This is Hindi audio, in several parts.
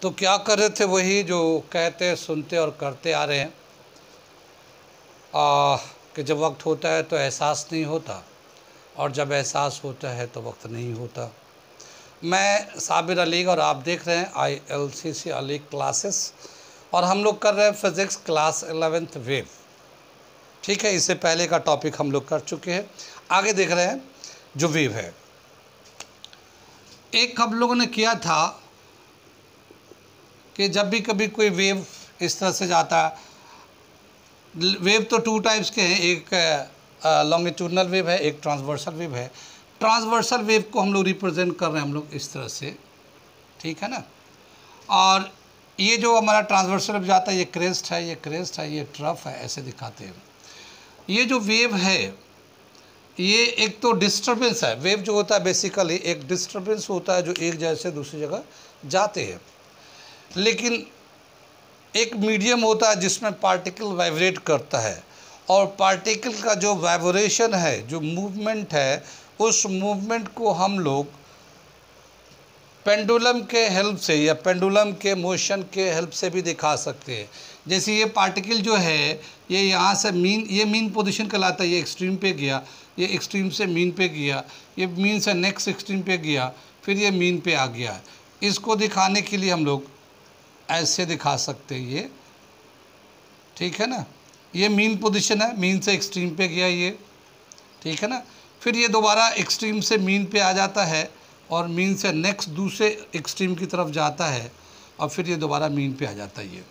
तो क्या कर रहे थे, वही जो कहते सुनते और करते आ रहे हैं कि जब वक्त होता है तो एहसास नहीं होता, और जब एहसास होता है तो वक्त नहीं होता। मैं साबिर अली और आप देख रहे हैं ILCC अली क्लासेस, और हम लोग कर रहे हैं फिज़िक्स क्लास 11th वेव। ठीक है, इससे पहले का टॉपिक हम लोग कर चुके हैं, आगे देख रहे हैं जो वेव है। एक हम लोगों ने किया था कि जब भी कभी कोई वेव इस तरह से जाता है, वेव तो 2 टाइप्स के हैं, एक लॉन्गिट्यूडनल वेव है, एक ट्रांसवर्सल वेव है। ट्रांसवर्सल वेव को हम लोग रिप्रेजेंट कर रहे हैं हम लोग इस तरह से, ठीक है ना। और ये जो हमारा ट्रांसवर्सल वेव जाता है, ये क्रेस्ट है, ये क्रेस्ट है, ये ट्रफ है, ऐसे दिखाते हैं। ये जो वेव है, ये एक तो डिस्टर्बेंस है। वेव जो होता है बेसिकली एक डिस्टर्बेंस होता है जो एक जगह से दूसरी जगह जाते हैं, लेकिन एक मीडियम होता है जिसमें पार्टिकल वाइब्रेट करता है, और पार्टिकल का जो वाइब्रेशन है, जो मूवमेंट है, उस मूवमेंट को हम लोग पेंडुलम के हेल्प से या पेंडुलम के मोशन के हेल्प से भी दिखा सकते हैं। जैसे ये पार्टिकल जो है, ये यहाँ से ये मीन पोजीशन कहलाता है, ये एक्सट्रीम पे गया, ये एक्सट्रीम से मीन पे गया, ये मीन से नेक्स्ट एक्सट्रीम पे गया, फिर ये मीन पे आ गया। इसको दिखाने के लिए हम लोग ऐसे दिखा सकते हैं ये, ठीक है ना। ये मीन पोजीशन है, मीन से एक्सट्रीम पे गया ये, ठीक है ना। फिर ये दोबारा एक्सट्रीम से मीन पे आ जाता है, और मीन से नेक्स्ट दूसरे एक्सट्रीम की तरफ जाता है, और फिर ये दोबारा मीन पे आ जाता है ये,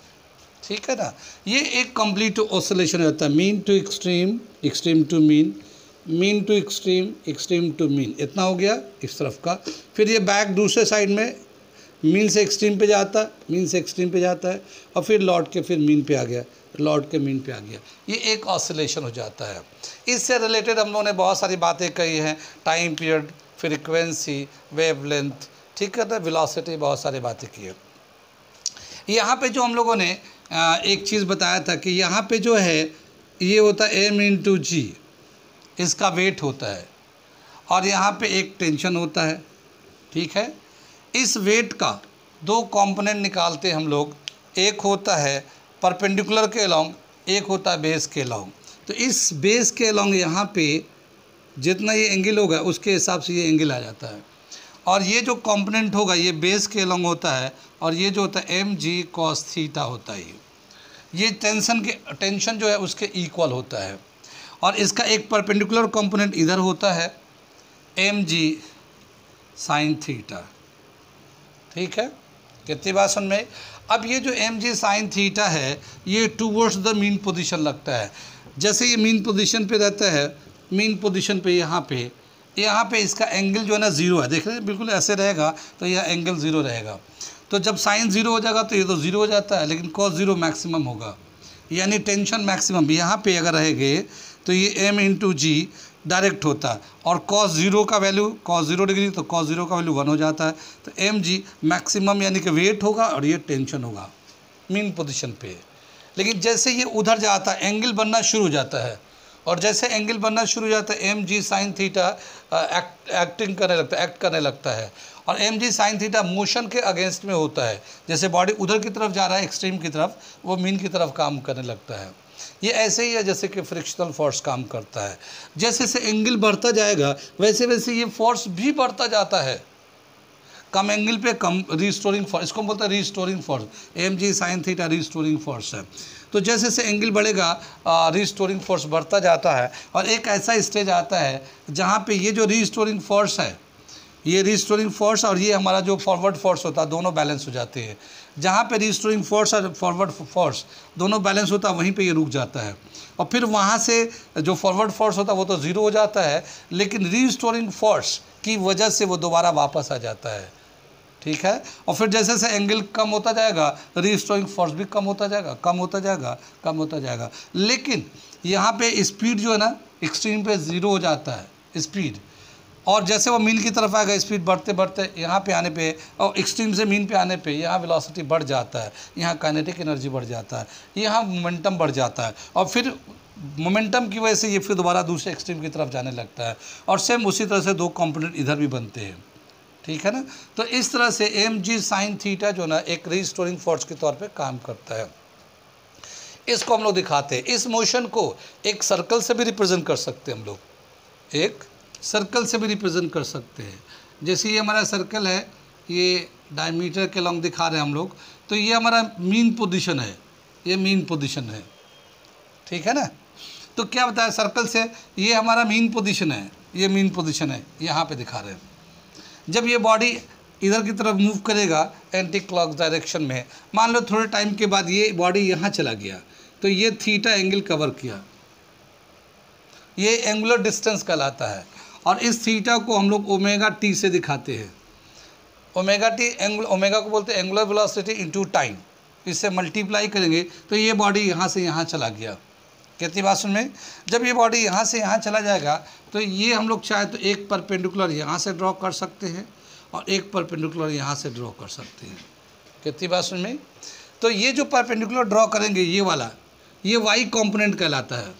ठीक है ना। ये एक कंप्लीट ऑसिलेशन होता है, mean to extreme, extreme to mean, mean to extreme, extreme to mean, इतना हो गया इस तरफ का। फिर ये बैक दूसरे साइड में मीन से एक्सट्रीम पे जाता है, मीन से एक्सट्रीम पे जाता है, और फिर लौट के फिर मीन पे आ गया, लौट के मीन पे आ गया। ये एक ऑसिलेशन हो जाता है। इससे रिलेटेड हम लोगों ने बहुत सारी बातें कही हैं, टाइम पीरियड, फ्रीक्वेंसी, वेवलेंथ, ठीक है ना, वेलोसिटी, बहुत सारी बातें की है। यहाँ पे जो हम लोगों ने एक चीज़ बताया था कि यहाँ पे जो है ये होता है m/g, इसका वेट होता है, और यहाँ पे एक टेंशन होता है, ठीक है। इस वेट का 2 कंपोनेंट निकालते हैं हम लोग, एक होता है परपेंडिकुलर के अलोंग, एक होता है बेस के अलोंग। तो इस बेस के अलोंग यहाँ पे जितना ये एंगल होगा उसके हिसाब से ये एंगल आ जाता है, और ये जो कंपोनेंट होगा ये बेस के अलोंग होता है, और ये जो होता है mg cos थीटा होता है। ये टेंशन जो है उसके इक्वल होता है, और इसका एक परपेंडिकुलर कंपोनेंट इधर होता है mg sin थीटा, ठीक है। कितनी बात समझ में। अब ये जो mg sin थीटा है, ये टूवर्ड्स द मीन पोजीशन लगता है। जैसे ये मीन पोजीशन पे रहता है, मीन पोजीशन पे यहाँ पे इसका एंगल जो है ना 0 है, देख रहे हैं, बिल्कुल ऐसे रहेगा तो यह एंगल 0 रहेगा। तो जब साइन 0 हो जाएगा तो ये तो 0 हो जाता है, लेकिन cos 0 मैक्सिमम होगा, यानी टेंशन मैक्सिमम यहाँ पे अगर रहेंगे तो ये m/g डायरेक्ट होता है, और cos 0 का वैल्यू, cos 0 डिग्री, तो cos 0 का वैल्यू 1 हो जाता है। तो mg मैक्सिमम यानी कि वेट होगा, और ये टेंशन होगा मीन पोजीशन पे। लेकिन जैसे ये उधर जाता है एंगल बनना शुरू हो जाता है, और जैसे एंगल बनना शुरू हो जाता है mg sin थीटा एक्ट करने लगता है, और mg sin थीटा मोशन के अगेंस्ट में होता है। जैसे बॉडी उधर की तरफ जा रहा है एक्सट्रीम की तरफ, वो मीन की तरफ काम करने लगता है। ये ऐसे ही है जैसे कि फ्रिक्शनल फोर्स काम करता है। जैसे जैसे एंगल बढ़ता जाएगा वैसे वैसे ये फोर्स भी बढ़ता जाता है, कम एंगल पे कम रिस्टोरिंग फोर्स, इसको बोलते हैं restoring force. mg sin theta restoring force है। तो जैसे जैसे एंगल बढ़ेगा रिस्टोरिंग फोर्स बढ़ता जाता है, और एक ऐसा स्टेज आता है जहाँ पे ये जो रिस्टोरिंग फोर्स है, ये रिस्टोरिंग फोर्स और ये हमारा जो फॉरवर्ड फोर्स होता है, दोनों बैलेंस हो जाते हैं। जहाँ पे रिस्टोरिंग फोर्स और फॉरवर्ड फोर्स दोनों बैलेंस होता है, वहीं पे ये रुक जाता है, और फिर वहाँ से जो फॉरवर्ड फोर्स होता है वो तो 0 हो जाता है, लेकिन रिस्टोरिंग फोर्स की वजह से वो दोबारा वापस आ जाता है, ठीक है। और फिर जैसे जैसे एंगल कम होता जाएगा, रिस्टोरिंग फोर्स भी कम होता जाएगा, कम होता जाएगा, कम होता जाएगा। लेकिन यहाँ पे स्पीड जो है ना एक्सट्रीम पे 0 हो जाता है स्पीड, और जैसे वो मीन की तरफ आएगा स्पीड बढ़ते बढ़ते यहाँ पे आने पे, और एक्सट्रीम से मीन पे आने पे यहाँ वेलोसिटी बढ़ जाता है, यहाँ काइनेटिक एनर्जी बढ़ जाता है, यहाँ मोमेंटम बढ़ जाता है, और फिर मोमेंटम की वजह से ये फिर दोबारा दूसरे एक्सट्रीम की तरफ जाने लगता है। और सेम उसी तरह से 2 कंपोनेंट इधर भी बनते हैं, ठीक है ना। तो इस तरह से mg sin थीटा जो ना एक रीस्टोरिंग फोर्स के तौर पे काम करता है। इसको हम लोग दिखाते हैं। इस मोशन को एक सर्कल से भी रिप्रेजेंट कर सकते हैं हम लोग, एक सर्कल से भी रिप्रेजेंट कर सकते हैं। जैसे ये हमारा सर्कल है, ये डायमीटर के लॉन्ग दिखा रहे हैं हम लोग, तो ये हमारा मीन पोजीशन है, ये मीन पोजीशन है, ठीक है ना। तो क्या बताया सर्कल से, ये हमारा मीन पोजीशन है, ये मीन पोजीशन है, यहाँ पे दिखा रहे हैं। जब ये बॉडी इधर की तरफ मूव करेगा एंटी क्लॉक डायरेक्शन में, मान लो थोड़े टाइम के बाद ये बॉडी यहाँ चला गया, तो ये थीटा एंगल कवर किया, ये एंगुलर डिस्टेंस कहलाता है। और इस थीटा को हम लोग ओमेगा टी से दिखाते हैं। ओमेगा टी ओमेगा को बोलते हैं एंगुलर वेलोसिटी इनटू टाइम। इससे मल्टीप्लाई करेंगे तो ये बॉडी यहाँ से यहाँ चला गया। कितनी बात सुन में, जब ये बॉडी यहाँ से यहाँ चला जाएगा तो ये हम लोग चाहे तो एक परपेंडिकुलर यहाँ से ड्रॉ कर सकते हैं और एक परपेंडिकुलर यहाँ से ड्रॉ कर सकते हैं। कितनी बात सुन में, तो ये जो परपेंडिकुलर ड्रॉ करेंगे ये वाला, ये वाई कंपोनेंट कहलाता है।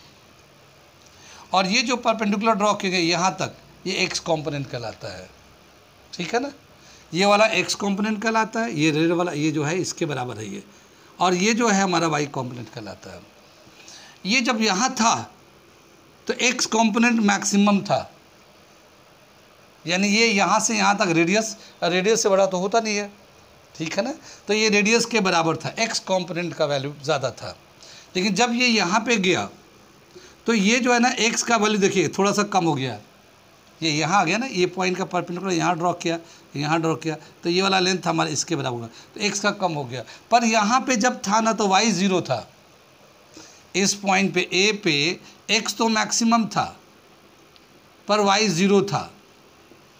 और ये जो परपेंडिकुलर ड्रॉ किए गए यहाँ तक, ये एक्स कंपोनेंट कहलाता है, ठीक है ना। ये वाला एक्स कंपोनेंट कहलाता है, ये रेड वाला ये जो है इसके बराबर है ये, और ये जो है हमारा वाई कंपोनेंट कहलाता है। ये जब यहाँ था तो एक्स कंपोनेंट मैक्सिमम था, यानी ये यहाँ से यहाँ तक रेडियस, रेडियस से बड़ा तो होता नहीं है, ठीक है ना। तो ये रेडियस के बराबर था, एक्स कंपोनेंट का वैल्यू ज़्यादा था। लेकिन जब ये यहाँ पे गया तो ये जो है ना एक्स का वैल्यू देखिए थोड़ा सा कम हो गया, ये यहाँ आ गया ना, ये पॉइंट का परपेंडिकुलर यहाँ ड्रॉ किया, यहाँ ड्रॉ किया, तो ये वाला लेंथ हमारा इसके बराबर होगा, तो एक्स का कम हो गया। पर यहाँ पे जब था ना तो वाई ज़ीरो था, इस पॉइंट पे ए पे एक्स तो मैक्सिमम था पर वाई ज़ीरो था,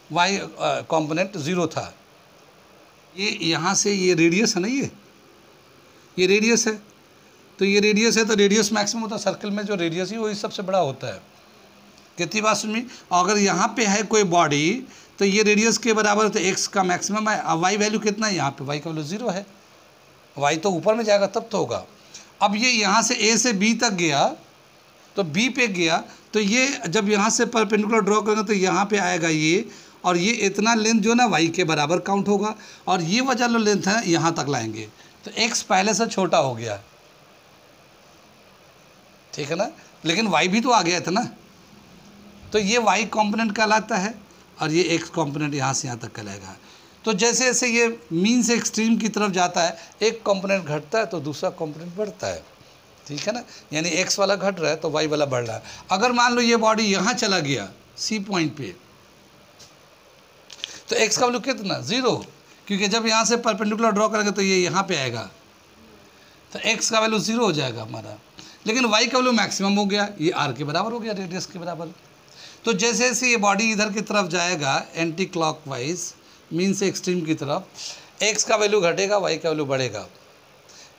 वाई कंपोनेंट ज़ीरो था। ये यहाँ से ये रेडियस है ना, ये रेडियस है, तो ये रेडियस है तो रेडियस मैक्सिमम होता है। सर्कल में जो रेडियस है वही सबसे बड़ा होता है। कितनी बात सुनी, अगर यहाँ पे है कोई बॉडी तो ये रेडियस के बराबर तो एक्स का मैक्सिमम है। अब वाई वैल्यू कितना है, यहाँ पे वाई का वैल्यू ज़ीरो है, वाई तो ऊपर में जाएगा तब तो होगा। अब ये यहाँ से ए से बी तक गया तो बी पे गया, तो ये जब यहाँ से परपेंडिकुलर ड्रॉ करेंगे तो यहाँ पे आएगा ये, और ये इतना लेंथ जो ना वाई के बराबर काउंट होगा, और ये वजह जो लेंथ है यहाँ तक लाएंगे तो एक्स पहले से छोटा हो गया, ठीक है ना। लेकिन वाई भी तो आ गया था ना, तो ये वाई कंपोनेंट कहलाता है और ये एक्स कंपोनेंट यहाँ से यहाँ तक कहलाएगा। तो जैसे जैसे ये मीन से एक्सट्रीम की तरफ जाता है, एक कंपोनेंट घटता है तो दूसरा कंपोनेंट बढ़ता है, ठीक है ना। यानी एक्स वाला घट रहा है तो वाई वाला बढ़ रहा है। अगर मान लो ये बॉडी यहाँ चला गया सी पॉइंट पे, तो एक्स का वैल्यू कितना, ज़ीरो, क्योंकि जब यहाँ से परपेंडिकुलर ड्रॉ करेंगे तो ये यहाँ पे आएगा तो एक्स का वैल्यू ज़ीरो हो जाएगा हमारा। लेकिन वाई का वैल्यू मैक्सिमम हो गया, ये आर के बराबर हो गया, रेडियस के बराबर। तो जैसे जैसे ये बॉडी इधर की तरफ जाएगा एंटी क्लॉकवाइज मीन से एक्सट्रीम की तरफ, एक्स का वैल्यू घटेगा, वाई का वैल्यू बढ़ेगा।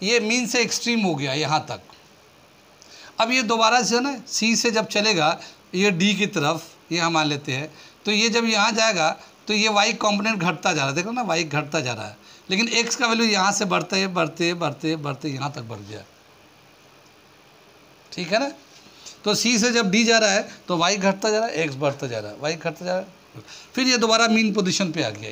ये मीन से एक्सट्रीम हो गया यहाँ तक। अब ये दोबारा से ना सी से जब चलेगा ये डी की तरफ, ये हम मान लेते हैं, तो ये जब यहाँ जाएगा तो ये वाई कंपोनेंट घटता जा रहा है, देखो ना वाई घटता जा रहा है, लेकिन एक्स का वैल्यू यहाँ से बढ़ते बढ़ते बढ़ते बढ़ते यहाँ तक बढ़ गया, ठीक है ना। तो सी से जब डी जा रहा है तो वाई घटता जा रहा है, एक्स बढ़ता जा रहा है, वाई घटता जा रहा है, फिर ये दोबारा मीन पोजीशन पे आ गया,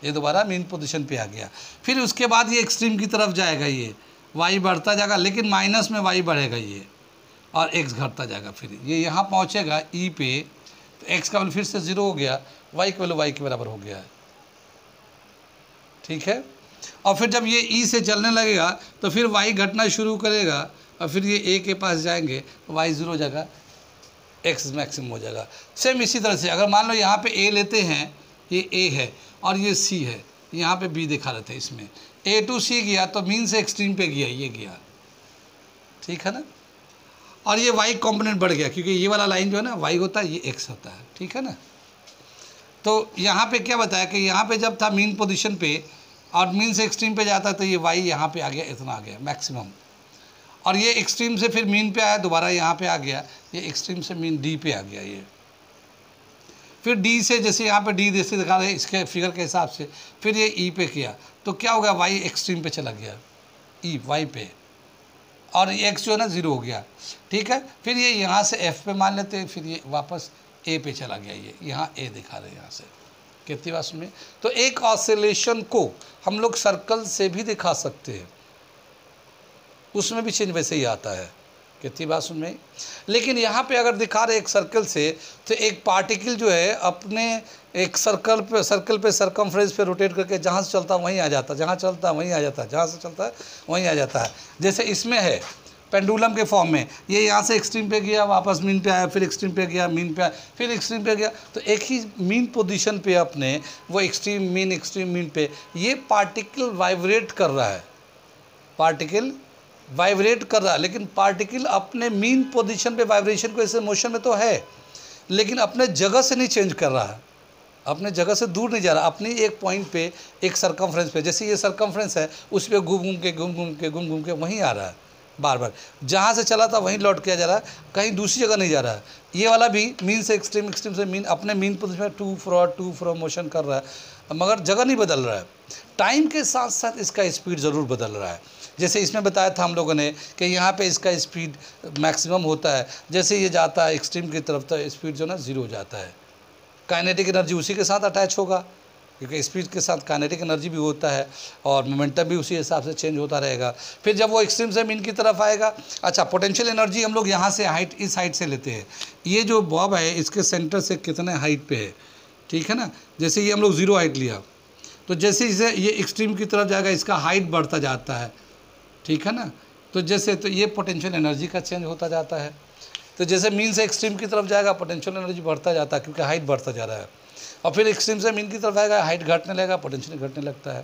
ये दोबारा मीन पोजीशन पे आ गया। फिर उसके बाद ये एक्सट्रीम की तरफ जाएगा, ये वाई बढ़ता जाएगा, लेकिन माइनस में वाई बढ़ेगा ये, और एक्स घटता जाएगा। फिर ये यहाँ पहुँचेगा ई पे, तो एक्स का वैल्यू फिर से ज़ीरो हो गया, वाई का वैल्यू वाई के बराबर हो गया है, ठीक है। और फिर जब ये ई से चलने लगेगा तो फिर वाई घटना शुरू करेगा, और फिर ये ए के पास जाएंगे तो वाई ज़ीरो हो जाएगा, एक्स मैक्सिमम हो जाएगा। सेम इसी तरह से अगर मान लो यहाँ पे ए लेते हैं, ये ए है और ये सी है, यहाँ पे बी दिखा रहे थे, इसमें ए टू सी गया तो मीन से एक्सट्रीम पे गया, ये गया, ठीक है ना। और ये वाई कंपोनेंट बढ़ गया, क्योंकि ये वाला लाइन जो है ना वाई होता है, ये एक्स होता है, ठीक है ना। तो यहाँ पे क्या बताया कि यहाँ पे जब था मीन पोजीशन पे और मीन से एक्सट्रीम पे जाता है तो ये वाई यहाँ पे आ गया, इतना आ गया मैक्सिमम, और ये एक्सट्रीम से फिर मीन पे आया, दोबारा यहाँ पे आ गया, ये एक्सट्रीम से मीन डी पे आ गया, ये फिर डी से जैसे यहाँ पे डी जैसे दिखा रहे हैं इसके फिगर के हिसाब से, फिर ये ई पे किया तो क्या हो गया, वाई एक्सट्रीम पे चला गया, ई वाई पे, और एक्स जो है ना ज़ीरो हो गया, ठीक है। फिर ये यहाँ से एफ पे मान लेते हैं, फिर ये वापस ए पे चला गया, ये यहाँ ए दिखा रहे हैं यहाँ से, कितनी बात सुनिए। तो एक ऑसिलेशन को हम लोग सर्कल से भी दिखा सकते हैं, उसमें भी चेंज वैसे ही आता है। कितनी बात सुन में। लेकिन यहाँ पे अगर दिखा रहे एक सर्कल से, तो एक पार्टिकल जो है अपने एक सर्कल पे सर्कमफ्रेंस पे रोटेट करके जहाँ से चलता है वहीं आ जाता है, जहाँ चलता है वहीं आ जाता है, जहाँ से चलता है वहीं आ जाता है। जैसे इसमें है पेंडुलम के फॉर्म में, ये यहाँ से एक्सट्रीम पे गया, वापस मीन पे आया, फिर एक्सट्रीम पे गया, मीन पे आया, फिर एक्सट्रीम पे गया। तो एक ही मीन पोजीशन पे अपने वो एक्सट्रीम मीन पे ये पार्टिकल वाइब्रेट कर रहा है, पार्टिकल वाइब्रेट कर रहा है। लेकिन पार्टिकल अपने मीन पोजीशन पे वाइब्रेशन को ऐसे मोशन में तो है, लेकिन अपने जगह से नहीं चेंज कर रहा है, अपने जगह से दूर नहीं जा रहा, अपनी एक पॉइंट पे एक सर्कमफ्रेंस पे, जैसे ये सर्कमफ्रेंस है उस पर घूम घूम के वहीं आ रहा है, बार बार जहाँ से चला था वहीं लौट किया जा रहा है, कहीं दूसरी जगह नहीं जा रहा है। ये वाला भी मीन से एक्सट्रीम, एक्सट्रीम से मीन, अपने मीन पोजीशन में टू फ्रो मोशन कर रहा है, मगर जगह नहीं बदल रहा है। टाइम के साथ साथ इसका स्पीड ज़रूर बदल रहा है। जैसे इसमें बताया था हम लोगों ने कि यहाँ पे इसका स्पीड मैक्सिमम होता है, जैसे ये जाता है एक्सट्रीम की तरफ तो स्पीड जो ना ज़ीरो हो जाता है। काइनेटिक एनर्जी उसी के साथ अटैच होगा, क्योंकि स्पीड के साथ काइनेटिक एनर्जी भी होता है और मोमेंटम भी उसी हिसाब से चेंज होता रहेगा। फिर जब वो एक्सट्रीम से मीन की तरफ आएगा, अच्छा पोटेंशियल एनर्जी हम लोग यहाँ से हाइट, इस हाइट से लेते हैं। ये जो बॉब है इसके सेंटर से कितने हाइट पे है, ठीक है ना। जैसे ये हम लोग 0 हाइट लिया, तो जैसे जैसे ये एक्सट्रीम की तरफ जाएगा इसका हाइट बढ़ता जाता है, ठीक है ना। तो जैसे तो ये पोटेंशियल एनर्जी का चेंज होता जाता है। तो जैसे मीन से एक्सट्रीम की तरफ जाएगा पोटेंशियल एनर्जी बढ़ता जाता है, क्योंकि हाइट बढ़ता जा रहा है। और फिर एक्सट्रीम से मीन की तरफ आएगा, हाइट घटने लगेगा, पोटेंशियल घटने लगता है।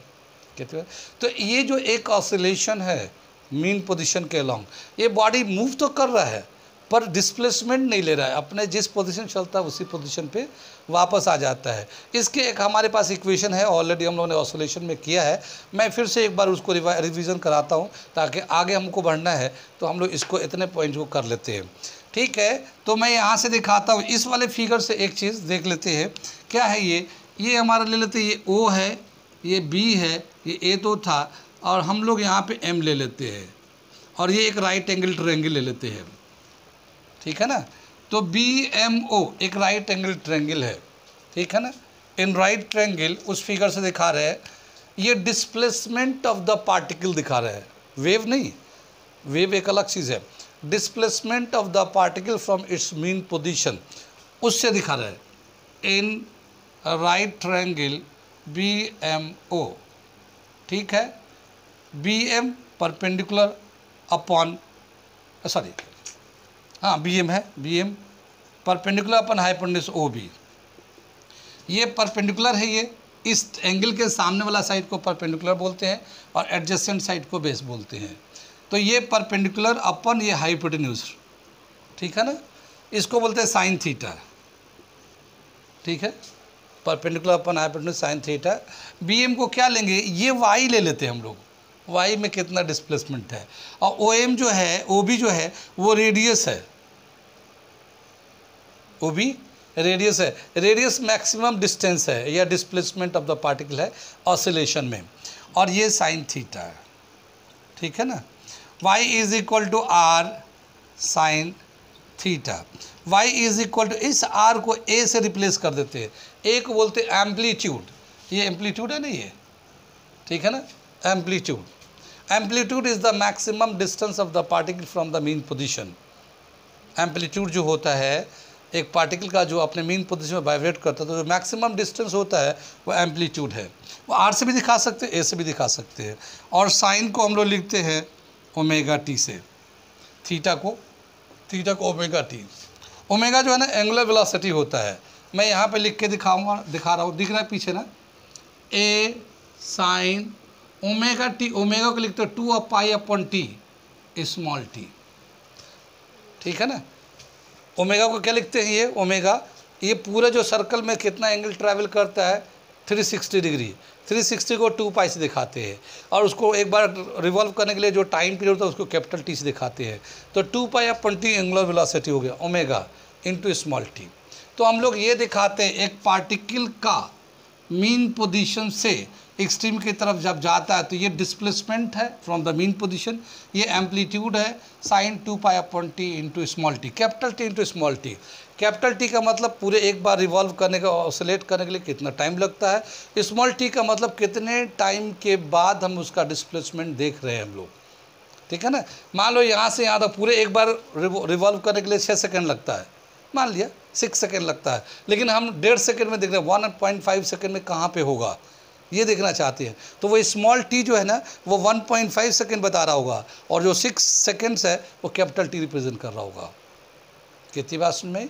कहते हैं तो ये जो एक ऑसिलेशन है मीन पोजीशन के अलोंग, ये बॉडी मूव तो कर रहा है पर डिस्प्लेसमेंट नहीं ले रहा है, अपने जिस पोजीशन चलता है उसी पोजीशन पे वापस आ जाता है। इसके एक हमारे पास इक्वेशन है, ऑलरेडी हम लोगों ने ऑसिलेशन में किया है, मैं फिर से एक बार उसको रिवीजन कराता हूँ ताकि आगे हमको बढ़ना है तो हम लोग इसको इतने पॉइंट को कर लेते हैं, ठीक है। तो मैं यहाँ से दिखाता हूँ, इस वाले फिगर से एक चीज़ देख लेते हैं क्या है। ये हमारा ले लेते हैं, ये O है, ये B है, ये A तो था, और हम लोग यहाँ पे M ले लेते हैं, और ये एक राइट एंगल ट्रायंगल ले लेते हैं, ठीक है ना। तो BMO एक राइट एंगल ट्रायंगल है, ठीक है ना। इन राइट ट्रायंगल उस फिगर से दिखा रहे हैं, ये डिस्प्लेसमेंट ऑफ द पार्टिकल दिखा रहे हैं, वेव नहीं, वेव एक अलग चीज़ है। Displacement of the particle from its mean position उससे दिखा रहे हैं इन राइट ट्रायंगल BMO, ठीक है। BM परपेंडिकुलर अपॉन, सॉरी हाँ BM है, BM perpendicular upon hypotenuse OB, ये परपेंडिकुलर है, ये इस एंगल के सामने वाला साइड को परपेंडिकुलर बोलते हैं और एडजेसेंट साइड को बेस बोलते हैं। तो ये परपेंडिकुलर अपन ये हाइपोटेन्यूज, ठीक है ना, इसको बोलते हैं साइन थीटा, ठीक है। Perpendicular upon hypotenuse sine theta. BM को क्या लेंगे, ये Y ले लेते हैं हम लोग, Y में कितना डिस्प्लेसमेंट है, और OM जो है, OB जो है वो रेडियस है, OB रेडियस है, रेडियस मैक्सिमम डिस्टेंस है या डिस्प्लेसमेंट ऑफ द पार्टिकल है ऑसिलेशन में, और ये साइन थीटा है, ठीक है ना। Y is equal to R sine theta. Y is equal to, इस R को A से रिप्लेस कर देते हैं, A को बोलते हैं एम्पलीट्यूड, ये एम्पलीट्यूड है ना ये, ठीक है ना, amplitude. Amplitude is the maximum distance of the particle from the mean position. Amplitude जो होता है एक पार्टिकल का जो अपने मीन पोजीशन में वाइब्रेट करता है, तो जो मैक्सिमम डिस्टेंस होता है वो एम्पलीट्यूड है। वो R से भी दिखा सकते हैं, A से भी दिखा सकते हैं, और साइन को हम लोग लिखते हैं ओमेगा टी से, थीटा को ओमेगा टी। ओमेगा जो है ना एंगुलर वेलोसिटी होता है, मैं यहाँ पे लिख के दिखा रहा हूँ, दिख रहा है पीछे ना, A sine omega T, omega को लिखते हैं 2π/T स्मॉल t, ठीक है ना। ओमेगा को क्या लिखते हैं, ये ओमेगा, ये पूरा जो सर्कल में कितना एंगल ट्रैवल करता है 360 डिग्री, 360 को 2π से दिखाते हैं, और उसको एक बार रिवॉल्व करने के लिए जो टाइम पीरियड होता है उसको कैपिटल T से दिखाते हैं। तो 2π/T एंगुलर वेलोसिटी हो गया ओमेगा इंटू स्मॉल t। तो हम लोग ये दिखाते हैं एक पार्टिकल का मीन पोजीशन से एक्सट्रीम की तरफ जब जाता है तो ये डिस्प्लेसमेंट है फ्रॉम द मीन पोजीशन, ये एम्पलीट्यूड है sine 2π/T into small t, capital T into small t. Capital T का मतलब पूरे एक बार रिवॉल्व करने का, ऑसिलेट करने के लिए कितना टाइम लगता है। स्मॉल टी का मतलब कितने टाइम के बाद हम उसका डिस्प्लेसमेंट देख रहे हैं हम लोग, ठीक है ना। मान लो यहाँ से यहाँ तक पूरे एक बार रिवॉल्व करने के लिए 6 सेकंड लगता है, मान लिया 6 सेकंड लगता है, लेकिन हम 1.5 सेकंड में देख रहे हैं, 1.5 सेकंड में कहाँ पे होगा ये देखना चाहते हैं। तो वो स्मॉल टी जो है ना वो 1.5 सेकंड बता रहा होगा, और जो 6 सेकंड्स है वो कैपिटल टी रिप्रेजेंट कर रहा होगा। कितनी बात सुन में।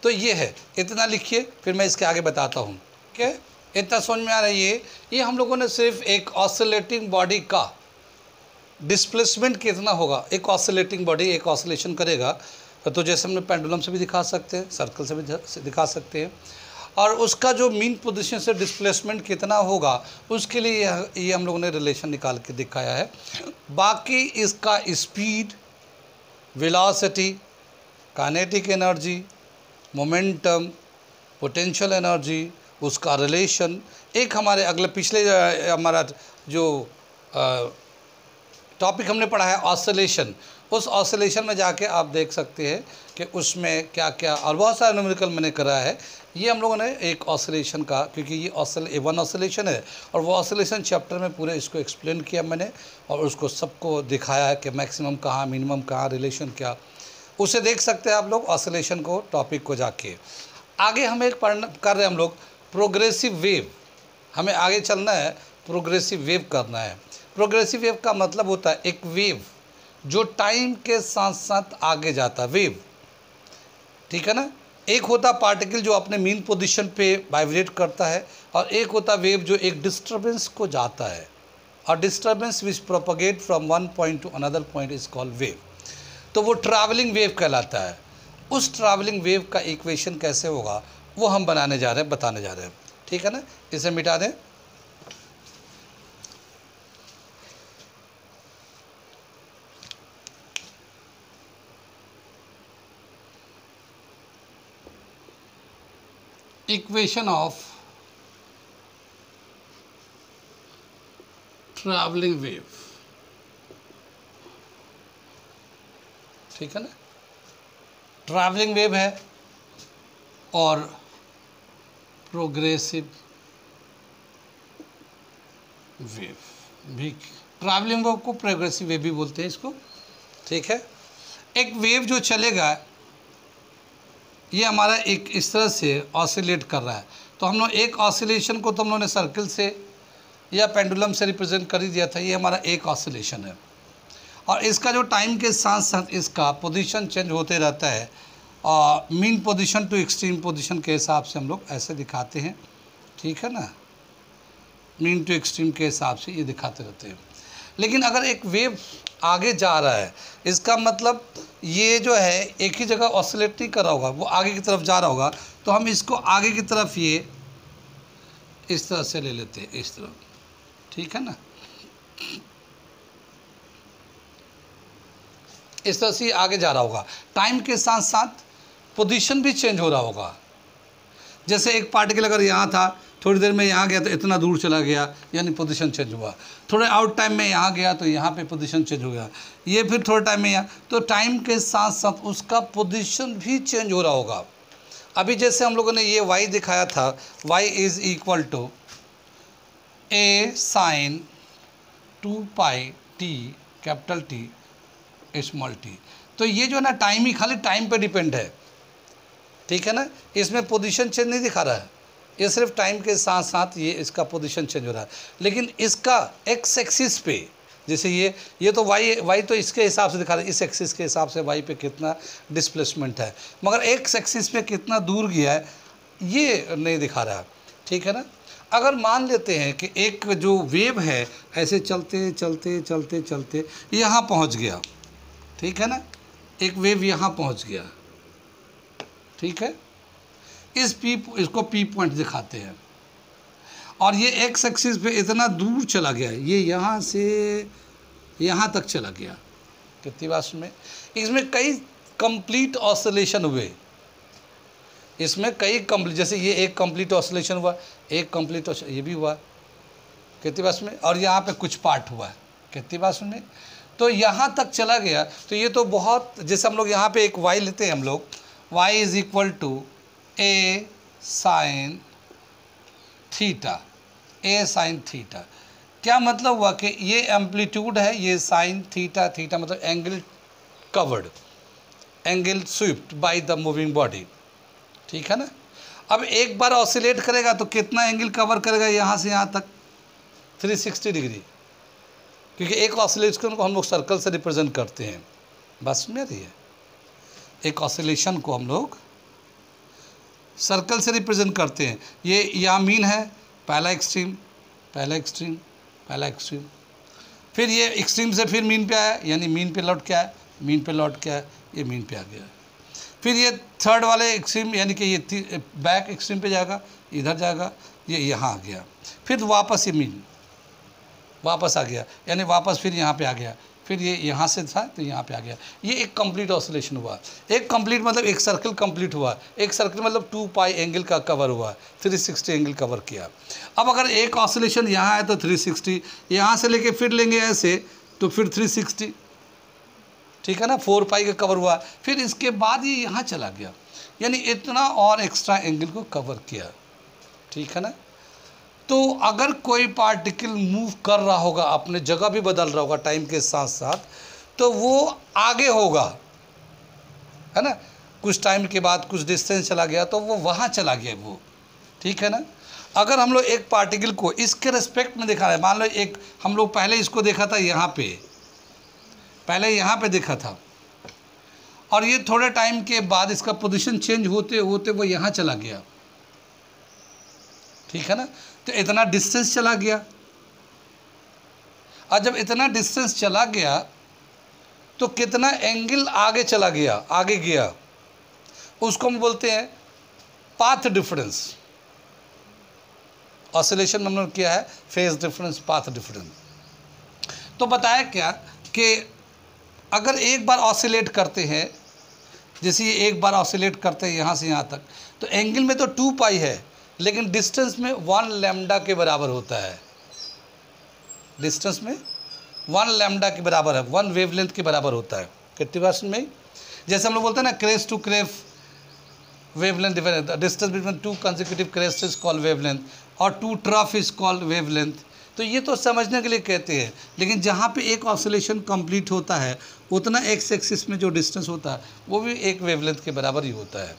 तो ये है, इतना लिखिए, फिर मैं इसके आगे बताता हूँ। ठीक है, इतना समझ में आ रहा है। ये हम लोगों ने सिर्फ एक ऑसिलेटिंग बॉडी का डिस्प्लेसमेंट कितना होगा, एक ऑसिलेटिंग बॉडी एक ऑसिलेशन करेगा, तो जैसे हमने पेंडुलम से भी दिखा सकते हैं, सर्कल से भी दिखा सकते हैं, और उसका जो मीन पोजीशन से डिस्प्लेसमेंट कितना होगा उसके लिए ये हम लोगों ने रिलेशन निकाल के दिखाया है। बाकी इसका speed, velocity, kinetic energy, momentum, potential energy, उसका रिलेशन, एक हमारे अगले पिछले हमारा जो टॉपिक हमने पढ़ा है ऑसिलेशन, उस ऑसिलेशन में जाके आप देख सकते हैं कि उसमें क्या क्या, और बहुत सारा न्यूमेरिकल मैंने करा है। ये हम लोगों ने एक ऑसिलेशन का, क्योंकि ये वन ऑसिलेशन है, और वो ऑसिलेशन चैप्टर में पूरे इसको एक्सप्लेन किया मैंने, और उसको सबको दिखाया है कि मैक्सिमम कहाँ, मिनिमम कहाँ, रिलेशन क्या, उसे देख सकते हैं आप लोग ऑसिलेशन को, टॉपिक को जाके। आगे हम एक पढ़ना कर रहे हैं हम लोग प्रोग्रेसिव वेव, हमें आगे चलना है, प्रोग्रेसिव वेव करना है। प्रोग्रेसिव वेव का मतलब होता है एक वेव जो टाइम के साथ साथ आगे जाता है, वेव, ठीक है ना। एक होता पार्टिकल जो अपने मीन पोजीशन पे वाइब्रेट करता है, और एक होता वेव जो एक डिस्टर्बेंस को जाता है, और disturbance which propagate from one point to another point is called wave. तो वो ट्रैवलिंग वेव कहलाता है। उस ट्रैवलिंग वेव का इक्वेशन कैसे होगा वो हम बनाने जा रहे हैं, बताने जा रहे हैं, ठीक है ना। इसे मिटा दें। इक्वेशन ऑफ ट्रैवलिंग वेव, ठीक है ना। ट्रैवलिंग वेव है और प्रोग्रेसिव वेव भी, ट्रैवलिंग वेव को प्रोग्रेसिव वेव भी बोलते हैं इसको, ठीक है। एक वेव जो चलेगा ये हमारा एक इस तरह से ऑसिलेट कर रहा है, तो हम लोग एक ऑसिलेशन को तो हम लोगों ने सर्कल से या पेंडुलम से रिप्रेजेंट कर ही दिया था। ये हमारा एक ऑसिलेशन है, और इसका जो टाइम के साथ साथ इसका पोजीशन चेंज होते रहता है, और mean position to extreme position के हिसाब से हम लोग ऐसे दिखाते हैं, ठीक है ना, मीन टू एक्सट्रीम के हिसाब से ये दिखाते रहते हैं। लेकिन अगर एक वेव आगे जा रहा है, इसका मतलब ये जो है एक ही जगह ऑसिलेट नहीं कर रहा होगा, वो आगे की तरफ जा रहा होगा, तो हम इसको आगे की तरफ ये इस तरह से ले लेते हैं, इस तरफ, ठीक है ना। इस तरह से आगे जा रहा होगा, टाइम के साथ साथ पोजीशन भी चेंज हो रहा होगा। जैसे एक पार्टिकल अगर यहाँ था, थोड़ी देर में यहाँ गया तो इतना दूर चला गया, यानी पोजीशन चेंज हुआ। थोड़े आउट टाइम में यहाँ गया तो यहाँ पे पोजीशन चेंज हो गया, ये फिर थोड़े टाइम में यहाँ, तो टाइम के साथ साथ उसका पोजीशन भी चेंज हो रहा होगा। अभी जैसे हम लोगों ने ये y दिखाया था, y is equal to a sin 2 pi t capital T small t, तो ये जो है ना टाइम ही, खाली टाइम पे डिपेंड है, ठीक है ना। इसमें पोजीशन चेंज नहीं दिखा रहा है, ये सिर्फ टाइम के साथ साथ ये इसका पोजीशन चेंज हो रहा है। लेकिन इसका एक्स एक्सिस पे, जैसे ये तो वाई तो इसके हिसाब से दिखा रहा है, इस एक्सिस के हिसाब से वाई पे कितना डिस्प्लेसमेंट है, मगर एक्स एक्सिस पे कितना दूर गया है ये नहीं दिखा रहा है, ठीक है ना। अगर मान लेते हैं कि एक जो वेव है ऐसे चलते चलते चलते चलते यहाँ पहुँच गया, ठीक है ना, एक वेव यहाँ पहुँच गया, ठीक है, इसको पी पॉइंट दिखाते हैं, और ये एक्स एक्सिस पे इतना दूर चला गया, ये यहाँ से यहाँ तक चला गया। कितनी बात में इसमें कई कंप्लीट ऑसिलेशन हुए, इसमें कई कंप्लीट, जैसे ये एक कंप्लीट ऑसिलेशन हुआ, एक कंप्लीट ये भी हुआ, कितनी बात में, और यहाँ पे कुछ पार्ट हुआ है, कितनी बात में, तो यहाँ तक चला गया। तो ये तो बहुत, जैसे हम लोग यहाँ पे एक वाई लेते हैं हम लोग, y is equal to a sine theta, a sine theta. क्या मतलब हुआ कि ये एम्पलीट्यूड है, ये साइन थीटा, थीटा मतलब angle covered, angle swept by the moving body, ठीक है ना। अब एक बार ऑसिलेट करेगा तो कितना एंगल कवर करेगा यहाँ से यहाँ तक, 360 डिग्री, क्योंकि एक ऑसिलेशन को हम लोग सर्कल से रिप्रेजेंट करते हैं। बस में रही है, एक ऑसिलेशन को हम लोग सर्कल से रिप्रेजेंट करते हैं। ये यहाँ मीन है, पहला एक्सट्रीम, पहला एक्सट्रीम, पहला एक्सट्रीम, फिर ये एक्सट्रीम से फिर मीन पे आया, यानी मीन पे लौट के आया, मीन पे लौट के आया, ये मीन पे आ गया। फिर ये थर्ड वाले एक्सट्रीम, यानी कि ये बैक एक्सट्रीम पे जाएगा, इधर जाएगा, ये यहाँ आ गया, फिर वापस ये मीन वापस आ गया, यानी वापस फिर यहाँ पे आ गया, फिर ये यहाँ से था तो यहाँ पे आ गया। ये एक कंप्लीट ऑसिलेशन हुआ। एक कंप्लीट मतलब एक सर्कल कंप्लीट हुआ, एक सर्कल मतलब 2 पाई एंगल का कवर हुआ, 360 एंगल कवर किया। अब अगर एक ऑसिलेशन यहाँ है तो 360, यहाँ से लेके फिर लेंगे ऐसे तो फिर 360, ठीक है ना, 4 पाई का कवर हुआ। फिर इसके बाद ये यहाँ चला गया, यानी इतना और एक्स्ट्रा एंगल को कवर किया, ठीक है ना। तो अगर कोई पार्टिकल मूव कर रहा होगा, अपने जगह भी बदल रहा होगा टाइम के साथ साथ, तो वो आगे होगा, है ना। कुछ टाइम के बाद कुछ डिस्टेंस चला गया तो वो वहाँ चला गया वो, ठीक है ना। अगर हम लोग एक पार्टिकल को इसके रिस्पेक्ट में देखा है, मान लो एक हम लोग पहले इसको देखा था यहाँ पे, पहले यहाँ पे देखा था, और ये थोड़े टाइम के बाद इसका पोजीशन चेंज होते होते वो यहाँ चला गया, ठीक है ना। तो इतना डिस्टेंस चला गया, और जब इतना डिस्टेंस चला गया तो कितना एंगल आगे चला गया, आगे गया, उसको हम बोलते हैं पाथ डिफरेंस। ऑसिलेशन में हमने किया है फेज डिफरेंस, पाथ डिफरेंस। तो बताया क्या कि अगर एक बार ऑसिलेट करते हैं, जैसे ये एक बार ऑसिलेट करते हैं यहाँ से यहाँ तक, तो एंगल में तो 2 पाई है, लेकिन डिस्टेंस में 1 लैम्डा के बराबर होता है। डिस्टेंस में 1 लैम्डा के बराबर है, 1 वेवलेंथ के बराबर होता है। कितनी वर्षन में, जैसे हम लोग बोलते हैं ना, crest to crest wavelength difference, distance between 2 consecutive crest is called wavelength, और 2 ट्रफ इज कॉल्ड वेवलेंथ। तो ये तो समझने के लिए कहते हैं, लेकिन जहाँ पे एक ऑसिलेशन कंप्लीट होता है उतना एक्स एक्सिस में जो डिस्टेंस होता है वो भी एक वेवलेंथ के बराबर ही होता है,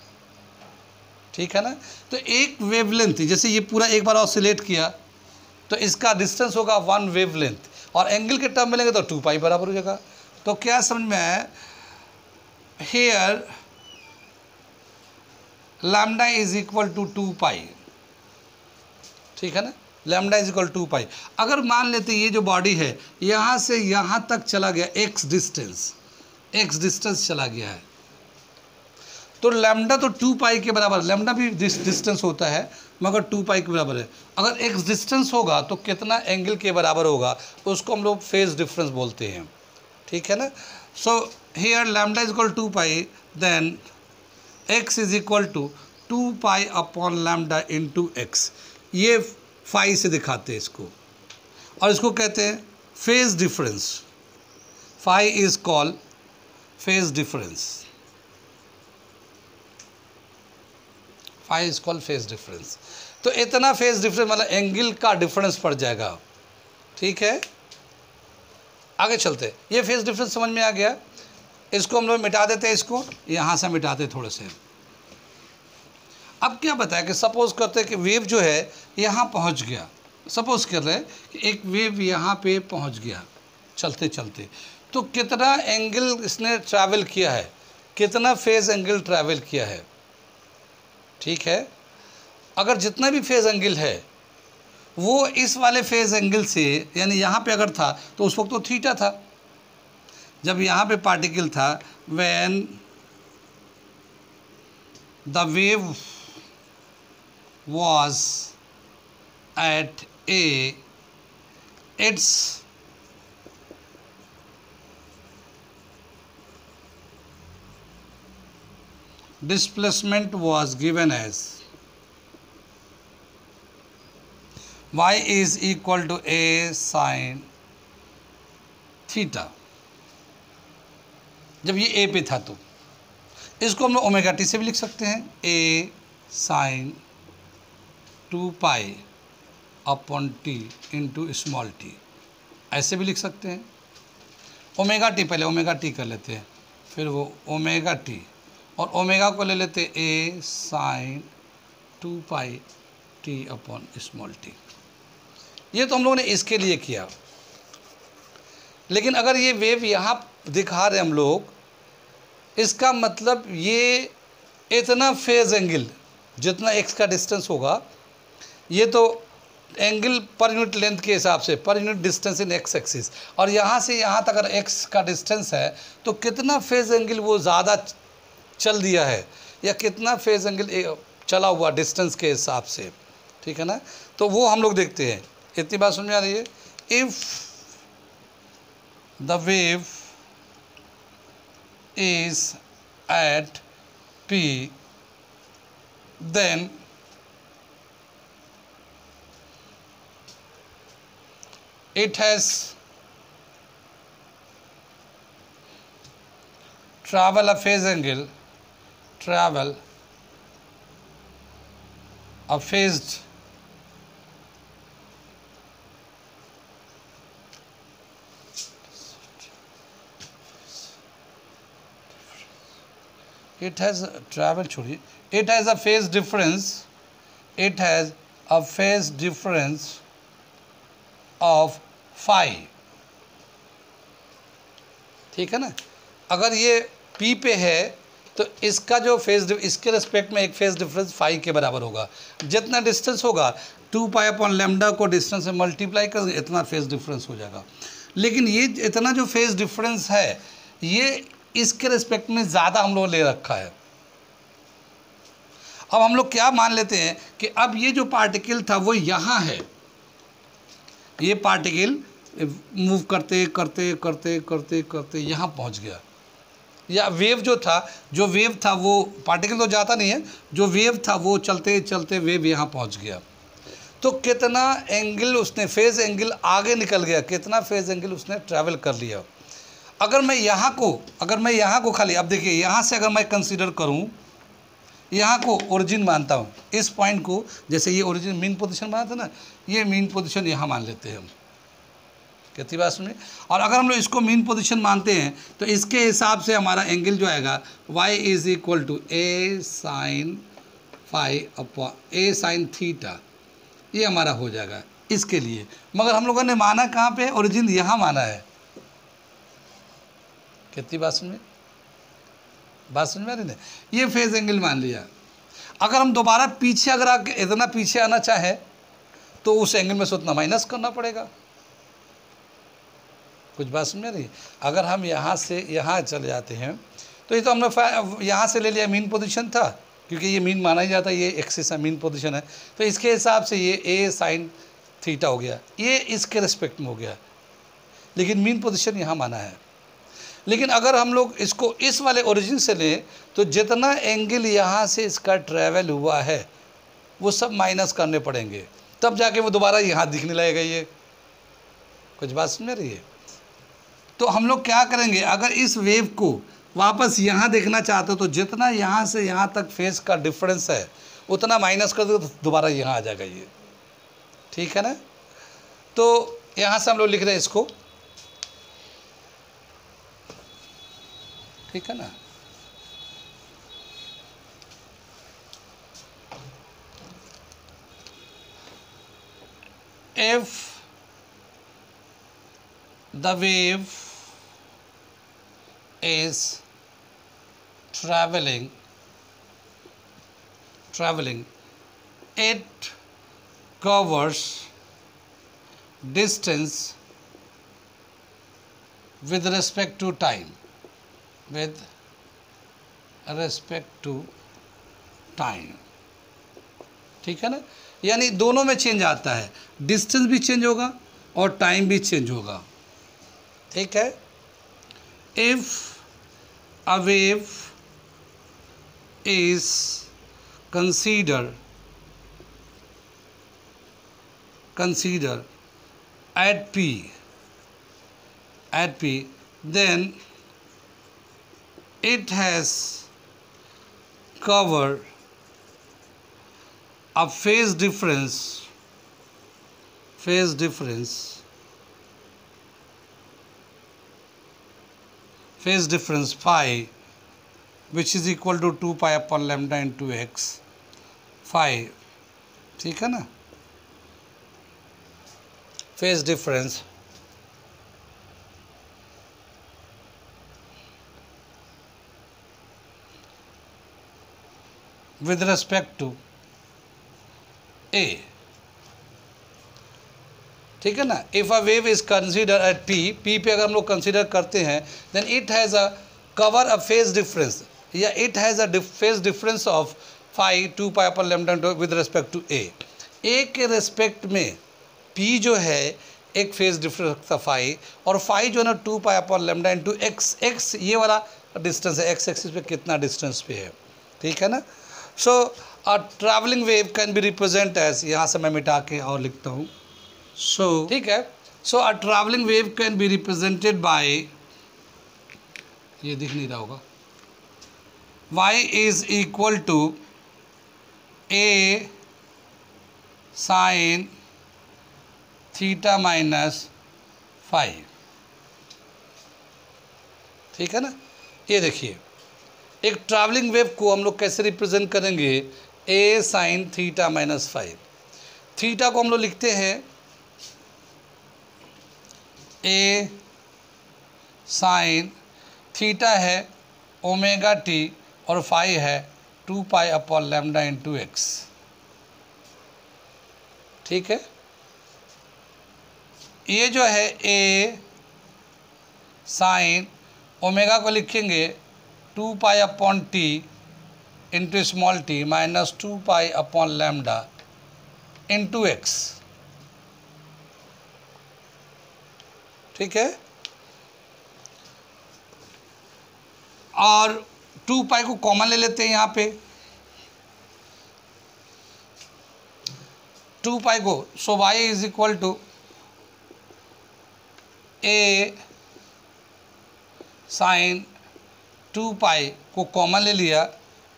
ठीक है ना। तो एक वेवलेंथ, जैसे ये पूरा एक बार ऑसिलेट किया तो इसका डिस्टेंस होगा 1 वेवलेंथ, और एंगल के टर्म में लेंगे तो 2 पाई बराबर हो जाएगा। तो क्या समझ में आया, here lambda is equal to 2 pi, ठीक है ना, लैम्डा इज इक्वल 2 पाई। अगर मान लेते ये जो बॉडी है यहाँ से यहाँ तक चला गया, एक्स डिस्टेंस चला गया है, तो लैम्डा तो 2 पाई के बराबर, लैम्डा भी डिस्टेंस होता है मगर 2 पाई के बराबर है। अगर एक्स डिस्टेंस होगा तो कितना एंगल के बराबर होगा, उसको हम लोग फेज डिफरेंस बोलते हैं, ठीक है ना। So here lambda is equal 2 pi, then X is equal to 2 pi upon lambda into X. ये फाई से दिखाते हैं इसको, और इसको कहते हैं phase difference. Phi is called phase difference, phi is called phase difference. तो इतना फेज डिफरेंस मतलब एंगल का डिफरेंस पड़ जाएगा, ठीक है। आगे चलते, ये फेज डिफरेंस समझ में आ गया। इसको हम लोग मिटा देते हैं, इसको यहाँ से मिटाते थोड़े से। अब क्या बताया कि सपोज करते हैं कि वेव जो है यहाँ पहुँच गया, सपोज कर रहे हैं कि एक वेव यहाँ पे पहुँच गया चलते चलते, तो कितना एंगल इसने ट्रैवल किया है, कितना फेज एंगल ट्रैवल किया है, ठीक है। अगर जितना भी फेज एंगल है वो इस वाले फेज एंगल से, यानी यहाँ पे अगर था तो उस वक्त तो थीटा था, जब यहाँ पे पार्टिकल था, when the wave was at A, its displacement was given as y is equal to A sin theta. जब ये A पे था तो इसको हम ओमेगा टी से भी लिख सकते हैं, A sine 2 pi upon T into small T, ऐसे भी लिख सकते हैं। ओमेगा टी, पहले ओमेगा टी कर लेते हैं, फिर वो ओमेगा टी, और ओमेगा को ले लेते ए sine 2 pi T upon small T. ये तो हम लोगों ने इसके लिए किया। लेकिन अगर ये वेव यहाँ दिखा रहे हम लोग, इसका मतलब ये इतना फेज एंगल, जितना एक्स का डिस्टेंस होगा, ये तो एंगल पर यूनिट लेंथ के हिसाब से, per unit distance in x axis, और यहाँ से यहाँ तक अगर एक्स का डिस्टेंस है तो कितना फेज एंगल वो ज़्यादा चल दिया है, या कितना फेज एंगल चला हुआ डिस्टेंस के हिसाब से, ठीक है ना। तो वो हम लोग देखते हैं। इतनी बात समझ में आ रही है। If the wave is at P, then it has travel a phase angle, travel a phased it has travel छोड़िए, it has a phase difference, it has a phase difference of phi, ठीक है ना। अगर ये P पे है तो इसका जो फेज, इसके रिस्पेक्ट में एक फेज डिफरेंस फाई के बराबर होगा। जितना डिस्टेंस होगा 2 पाई अपॉन लैम्डा को डिस्टेंस से मल्टीप्लाई कर इतना फेज डिफरेंस हो जाएगा। लेकिन ये इतना जो फेज डिफरेंस है, ये इसके रिस्पेक्ट में ज़्यादा हम लोग ले रखा है। अब हम लोग क्या मान लेते हैं कि अब ये जो पार्टिकल था वो यहाँ है, ये पार्टिकल मूव करते करते करते करते करते यहाँ पहुँच गया, या वेव जो था वो पार्टिकल तो जाता नहीं है, जो वेव था वो चलते चलते वेव यहाँ पहुँच गया। तो कितना एंगल उसने, फेज एंगल आगे निकल गया, कितना फेज एंगल उसने ट्रैवल कर लिया। अगर मैं यहाँ को खाली, अब देखिए यहाँ से अगर मैं कंसीडर करूँ, यहाँ को ओरिजिन मानता हूँ, इस पॉइंट को, जैसे ये ओरिजिन मीन पोजीशन माना था ना, ये मीन पोजीशन यहाँ मान लेते हैं हम, कितनी बात सुनिए। और अगर हम लोग इसको मीन पोजीशन मानते हैं तो इसके हिसाब से हमारा एंगल जो आएगा y is equal to A sine phi upon A sine theta, ये हमारा हो जाएगा इसके लिए। मगर हम लोगों ने माना कहाँ पे, ओरिजिन यहाँ माना है। कितनी बात समझ में आ रही है। ये फेज एंगल मान लिया। अगर हम दोबारा पीछे अगर इतना पीछे आना चाहें तो उस एंगल में से उतना माइनस करना पड़ेगा। कुछ बात समझ रही। अगर हम यहाँ से यहाँ चले जाते हैं तो ये तो हमने यहाँ से ले लिया, मीन पोजीशन था, क्योंकि ये मीन माना ही जाता है, ये एक्सिस है, मीन पोजीशन है, तो इसके हिसाब से ये ए साइन थीटा हो गया, ये इसके रिस्पेक्ट में हो गया, लेकिन मीन पोजीशन यहाँ माना है। लेकिन अगर हम लोग इसको इस वाले ओरिजिन से लें तो जितना एंगल यहाँ से इसका ट्रैवल हुआ है वो सब माइनस करने पड़ेंगे, तब जाके वो दोबारा यहाँ दिखने लगेगा। ये कुछ बात समझ रही है। तो हम लोग क्या करेंगे, अगर इस वेव को वापस यहाँ देखना चाहते हो तो जितना यहाँ से यहाँ तक फेस का डिफरेंस है उतना माइनस कर दो तो दोबारा यहाँ आ जाएगा ये, ठीक है ना। तो यहाँ से हम लोग लिख रहे हैं इसको, ठीक है ना। If the wave is traveling, it covers distance with respect to time, ठीक है ना। यानी दोनों में चेंज आता है, डिस्टेंस भी चेंज होगा और टाइम भी चेंज होगा, ठीक है। If a wave is consider at P, then it has discover a phase difference phi which is equal to 2 pi upon lambda into x phi, ठीक है ना, phase difference with respect to a, ठीक है ना। If a wave is consider at P पे अगर हम लोग कंसिडर करते हैं then it has a cover a phase difference या it has a phase difference of phi 2 pi upon lambda with respect to A के रिस्पेक्ट में पी जो है एक फेज डिफरेंस रखता फाई, और फाई जो है ना 2 pi upon lambda into X, X ये वाला डिस्टेंस है, एक्स एक्सिस पे कितना डिस्टेंस पे है, ठीक है ना। So a travelling wave can be represent as, यहाँ से मैं मिटा के और लिखता हूँ, सो ठीक है। So a travelling wave can be represented by, ये दिख नहीं रहा होगा, y is equal to a sine theta minus five, ठीक है ना। ये देखिए एक ट्रैवलिंग वेव को हम लोग कैसे रिप्रेजेंट करेंगे, a sine theta minus five. Theta को हम लोग लिखते हैं a साइन थीटा है ओमेगा टी और फाई है 2 pi upon lambda into x, ठीक है। ये जो है a साइन ओमेगा को लिखेंगे 2 pi upon T into small t minus 2 pi upon lambda into x, ठीक है। और 2 पाई को कॉमन ले लेते हैं यहाँ पे, 2 पाई को, so y is equal to a sine 2 pi को कॉमन ले लिया,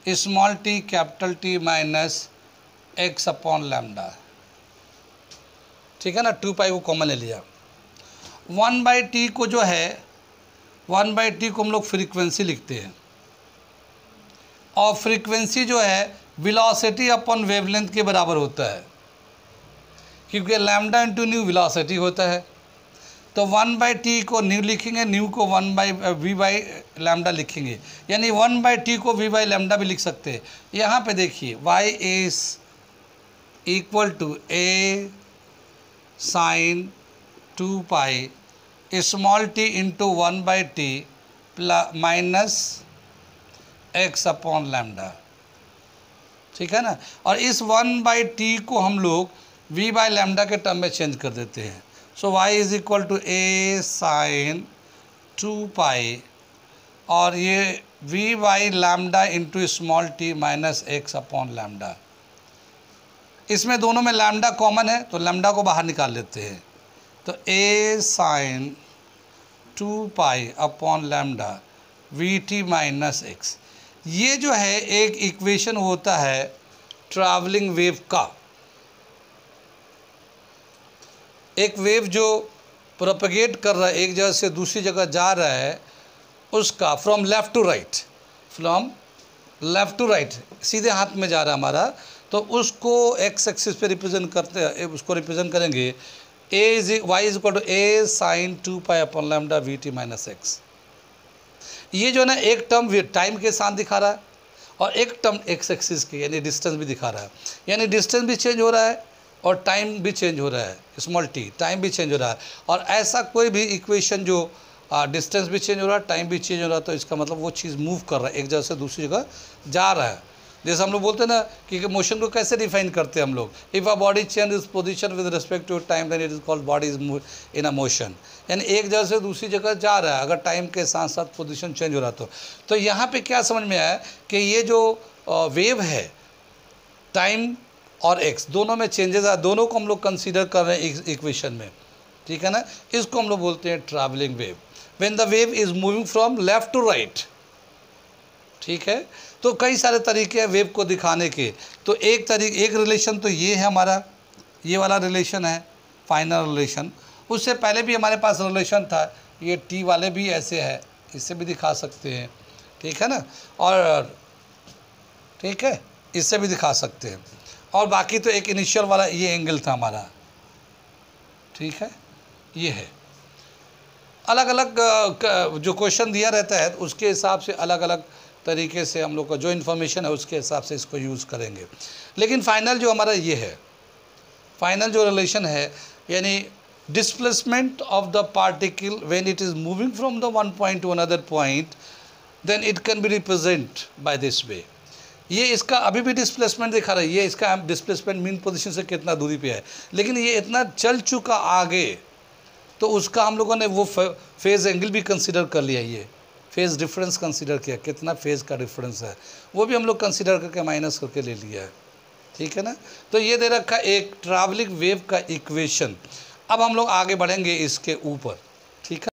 small t capital T minus X upon lambda, ठीक है ना। 2 पाई को कॉमन ले लिया। 1/t को जो है 1/t को हम लोग फ्रीक्वेंसी लिखते हैं, और फ्रीक्वेंसी जो है वेलोसिटी अपॉन वेवलेंथ के बराबर होता है, क्योंकि लैम्डा इंटू न्यू वेलोसिटी होता है। तो 1/t को न्यू लिखेंगे, न्यू को v बाई लैम्डा लिखेंगे, यानी 1/t को v बाई लैम्डा भी लिख सकते हैं। यहाँ पे देखिए y is equal to a sine 2 pi small t into 1/t minus X upon lambda, ठीक है ना। और इस 1/t को हम लोग v बाई लैम्डा के टर्म में चेंज कर देते हैं। So y is equal to a sine 2 pi और ये v by lambda into small t minus X upon lambda. इसमें दोनों में लैम्डा कॉमन है तो लैम्डा को बाहर निकाल लेते हैं, तो a sine 2 pi upon lambda V T minus X. ये जो है एक इक्वेशन होता है ट्रैवलिंग वेव का। एक वेव जो प्रोपगेट कर रहा है, एक जगह से दूसरी जगह जा रहा है, उसका फ्रॉम लेफ़्ट टू राइट, सीधे हाथ में जा रहा है हमारा, तो उसको एक्स एक्सिस पे रिप्रेजेंट करते हैं, उसको रिप्रेजेंट करेंगे y is equal to a sine 2 pi upon lambda V T minus X. ये जो है ना एक टर्म टाइम के साथ दिखा रहा है और एक टर्म एक्स एक्सिस की यानी डिस्टेंस भी दिखा रहा है, यानी डिस्टेंस भी चेंज हो रहा है और टाइम भी चेंज हो रहा है, स्मॉल टी टाइम भी चेंज हो रहा है। और ऐसा कोई भी इक्वेशन जो डिस्टेंस भी चेंज हो रहा है, टाइम भी चेंज हो रहा है, तो इसका मतलब वो चीज़ मूव कर रहा है, एक जगह से दूसरी जगह जा रहा है। जैसे हम लोग बोलते हैं ना कि मोशन को कैसे डिफाइन करते हैं हम लोग, if a body change is position with respect to time then it is called body is in a motion, यानी एक जगह से दूसरी जगह जा रहा है अगर टाइम के साथ साथ पोजीशन चेंज हो रहा तो यहाँ पे क्या समझ में आया कि ये जो वेव है टाइम और एक्स दोनों में चेंजेस आ, दोनों को हम लोग कंसीडर कर रहे हैं इक्वेशन में, ठीक है ना। इसको हम लोग बोलते हैं travelling wave, when the wave is moving from left to right, ठीक है। तो कई सारे तरीके हैं वेव को दिखाने के। तो एक रिलेशन तो ये है हमारा, ये वाला रिलेशन है फाइनल रिलेशन। उससे पहले भी हमारे पास रिलेशन था, ये टी वाले भी ऐसे है, इससे भी दिखा सकते हैं, ठीक है ना। और ठीक है, इससे भी दिखा सकते हैं। और बाकी तो एक इनिशियल वाला ये एंगल था हमारा, ठीक है। ये है अलग अलग जो क्वेश्चन दिया रहता है उसके हिसाब से अलग अलग तरीके से हम लोग का जो इन्फॉर्मेशन है उसके हिसाब से इसको यूज़ करेंगे। लेकिन फाइनल जो हमारा ये है, फाइनल जो रिलेशन है, यानी displacement of the particle when it is moving from the one point to another point, then it can be represent by this way. ये इसका अभी भी डिस्प्लेसमेंट दिखा रहा है, ये इसका डिस्प्लेसमेंट मीन पोजीशन से कितना दूरी पे है, लेकिन ये इतना चल चुका आगे तो उसका हम लोगों ने वो फेज़ एंगल भी कंसिडर कर लिया, ये फेज़ डिफरेंस कंसिडर किया, कितना फेज़ का डिफरेंस है वो भी हम लोग कंसिडर करके माइनस करके ले लिया है, ठीक है ना। तो ये दे रखा एक ट्रैवलिंग वेव का इक्वेशन। अब हम लोग आगे बढ़ेंगे इसके ऊपर, ठीक है।